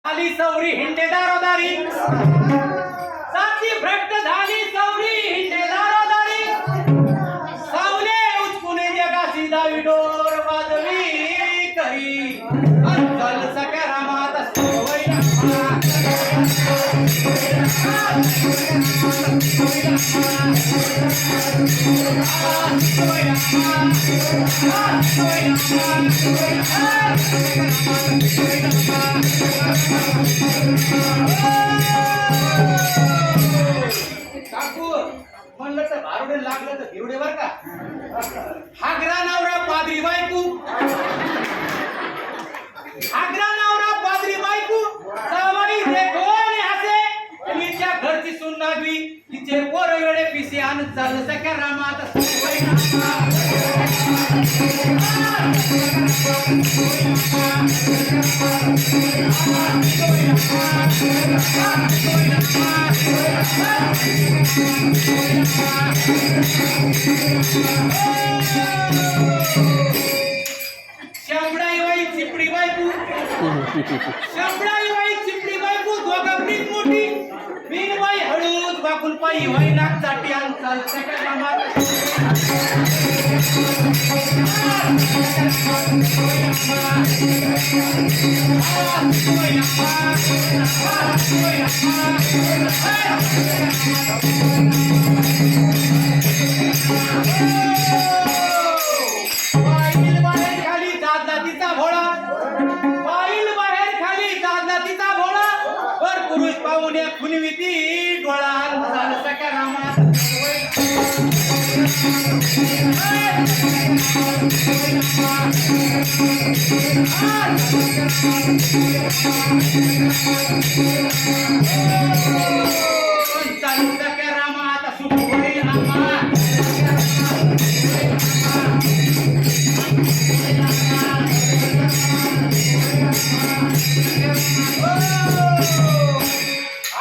झाली सौरी हिंडे दारोदारी, साथी भ्रष्ट झाली सौरी हिंडे दारोदारी, सावले उचकुने जगाशी दावी डोर वाजवी करी, अंचल सख्या रामात सोवई काकू म्हणलं तर भारुडे लागलं तर भिवडे बर का. हागरा नवरा पादरी बायकू, हागरा नवरा पादरी बायकू, सवई देखो आणि हसे, तिच्या घरची सून नागवी, तिचे पोर वेळे पिसे आण चाल सख्या रामात सोवई शामडाई बाई चिपडी बायकू, शामडाई बाई चिपडी बायकू दोघांनीच मोठी, मीनबाई हळूच वाकून पायी बाई नाक चाटी आणि चाल सख्या रामात बाईल बाहेर खाली दादलातीचा भोळा, बाईल बाहेर खाली दादलातीचा भोळा, वर पुरुष पाहुणे खुनविती डोळा झाल सख्या रामात चालू सख्या रामात सुख होईल रामा.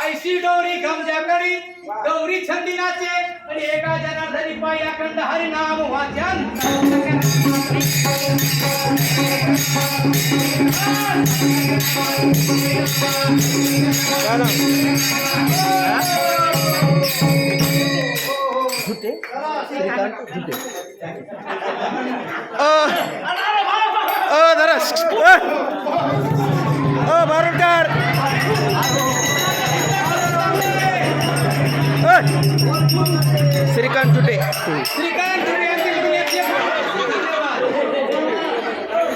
आयशी डोरी गमजा करी, गौरी छंदिनाचे आणि एका जनार्दनी पायी अखंड हरिनाम वाचन. बारुडकर श्रीकांत जुटे, श्रीकांत जुटे यांचे पुण्याचे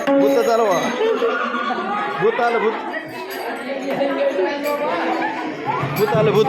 भूत चालवा, भूत आलं भूत, भूत आलं भूत.